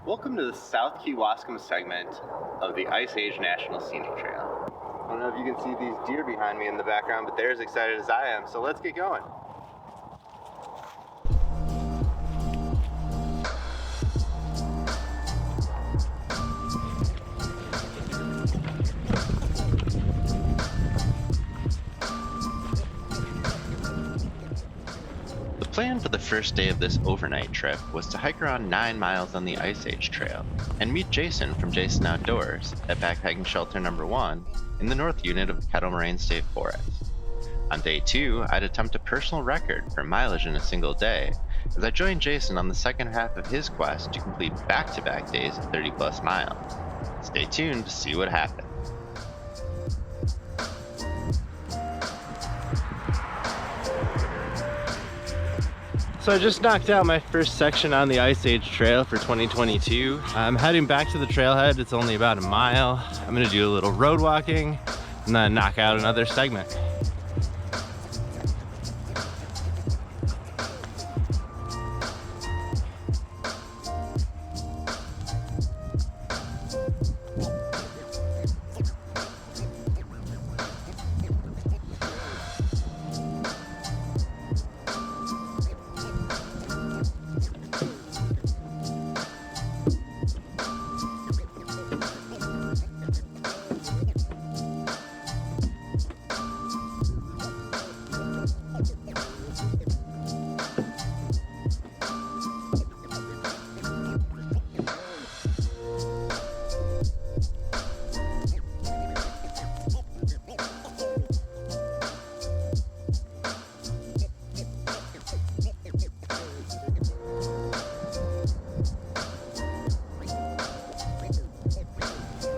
Welcome to the South Kewaskum segment of the Ice Age National Scenic Trail. I don't know if you can see these deer behind me in the background, but they're as excited as I am, so let's get going. The plan for the first day of this overnight trip was to hike around 9 miles on the Ice Age Trail and meet Jason from Jason Outdoors at backpacking shelter number 1 in the north unit of the Kettle Moraine State Forest. On day 2, I'd attempt a personal record for mileage in a single day as I joined Jason on the second half of his quest to complete back-to-back days of 30 plus miles. Stay tuned to see what happens. So I just knocked out my first section on the Ice Age Trail for 2022. I'm heading back to the trailhead. It's only about a mile. I'm gonna do a little road walking and then knock out another segment.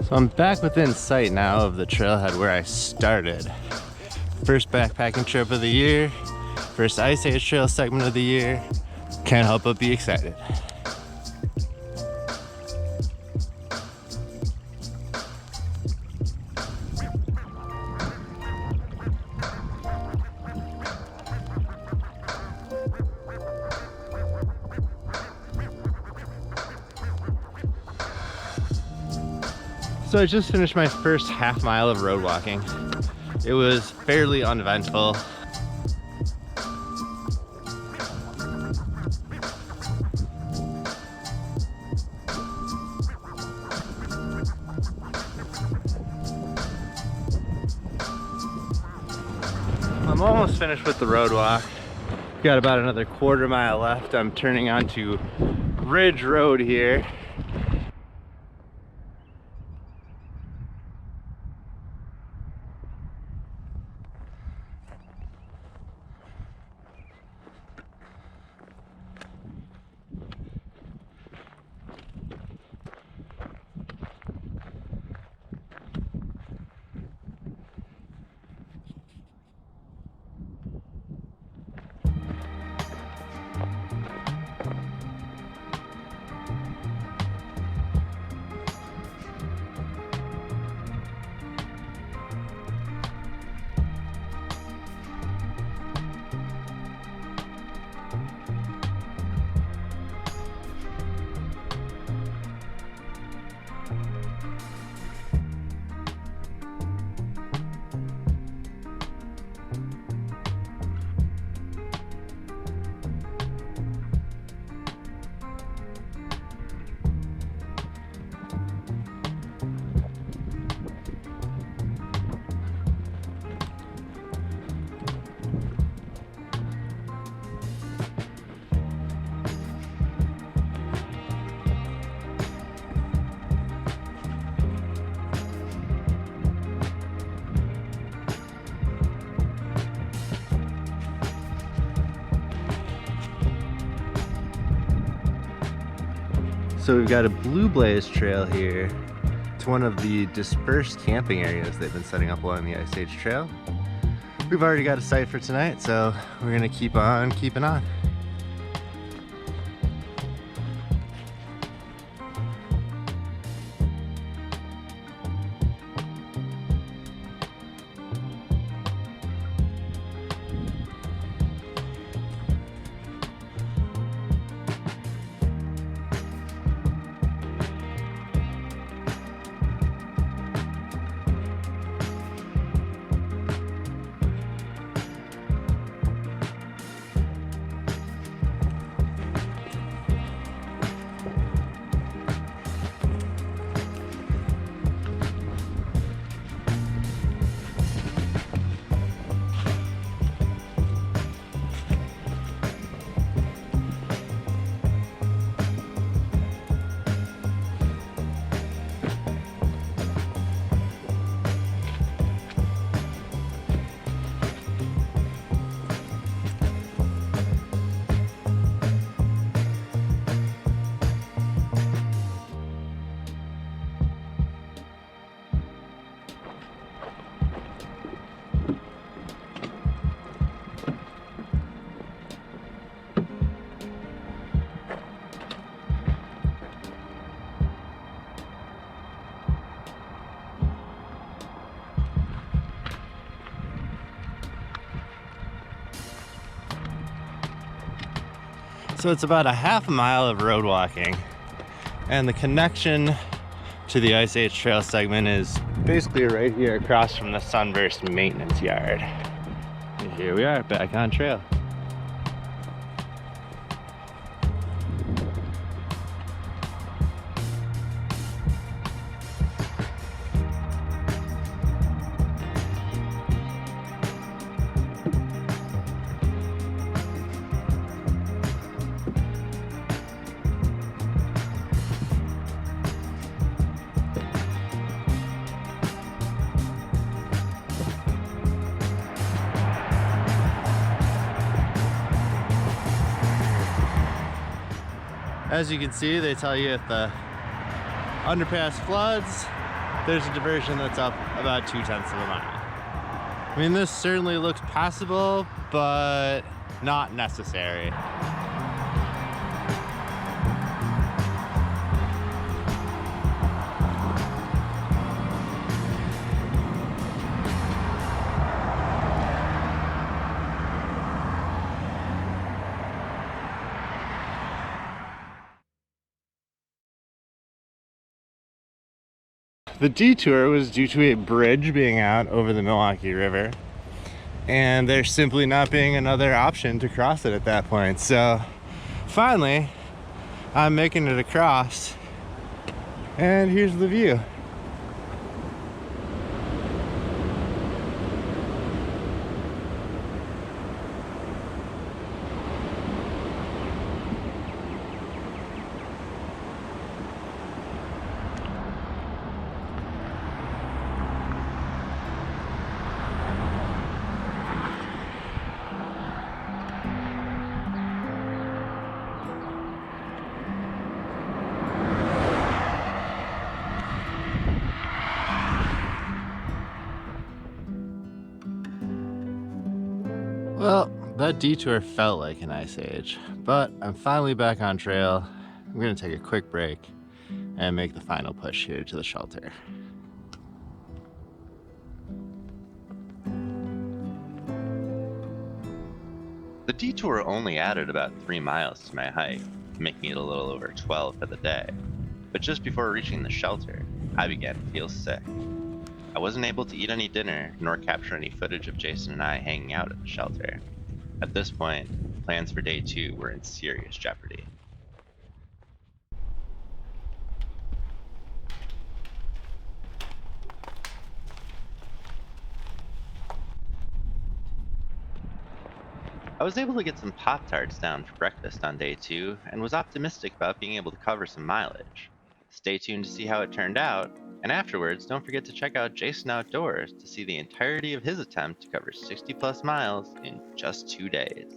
So I'm back within sight now of the trailhead where I started. First backpacking trip of the year, first Ice Age Trail segment of the year. Can't help but be excited. So I just finished my first half mile of road walking. It was fairly uneventful. I'm almost finished with the road walk. Got about another quarter mile left. I'm turning onto Ridge Road here. So we've got a Blue Blaze trail here. It's one of the dispersed camping areas they've been setting up along the Ice Age Trail. We've already got a site for tonight, so we're gonna keep on keeping on. So it's about a half a mile of road walking, and the connection to the Ice Age Trail segment is basically right here across from the Sunburst maintenance yard. And here we are, back on trail. As you can see, they tell you if the underpass floods, there's a diversion that's up about 0.2 miles. I mean, this certainly looks passable, but not necessary. The detour was due to a bridge being out over the Milwaukee River, and there simply not being another option to cross it at that point. So finally, I'm making it across, and here's the view. Well, that detour felt like an ice age, but I'm finally back on trail. I'm gonna take a quick break and make the final push here to the shelter. The detour only added about 3 miles to my hike, making it a little over 12 for the day. But just before reaching the shelter, I began to feel sick. I wasn't able to eat any dinner, nor capture any footage of Jason and I hanging out at the shelter. At this point, plans for day 2 were in serious jeopardy. I was able to get some Pop-Tarts down for breakfast on day 2, and was optimistic about being able to cover some mileage. Stay tuned to see how it turned out, and afterwards, don't forget to check out Jason Outdoors to see the entirety of his attempt to cover 60 plus miles in just 2 days.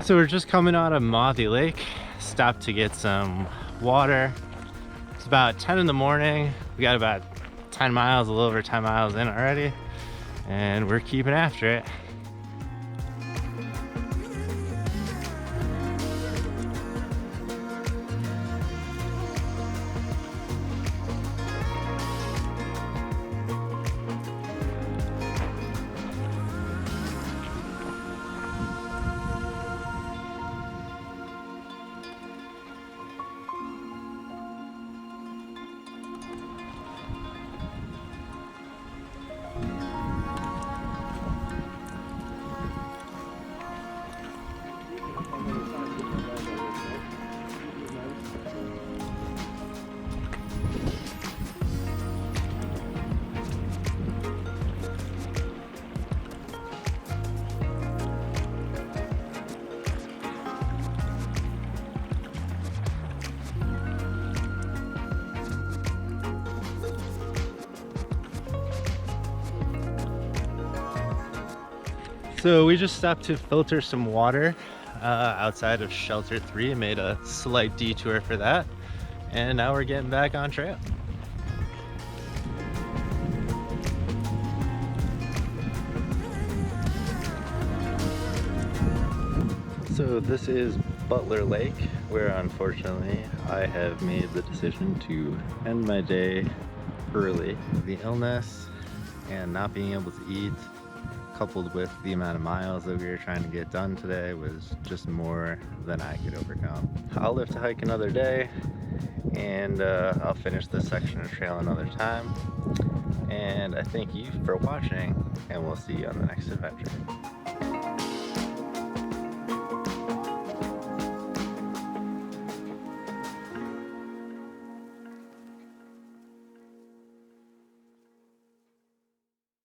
So we're just coming out of Mothy Lake, stopped to get some water. It's about 10 in the morning. We got about 10 miles, a little over 10 miles in already, and we're keeping after it. So we just stopped to filter some water outside of shelter 3, made a slight detour for that, and now we're getting back on trail. So this is Butler Lake, where unfortunately I have made the decision to end my day early. The illness and not being able to eat, coupled with the amount of miles that we were trying to get done today, was just more than I could overcome. I'll live to hike another day, and I'll finish this section of trail another time. And I thank you for watching, and we'll see you on the next adventure.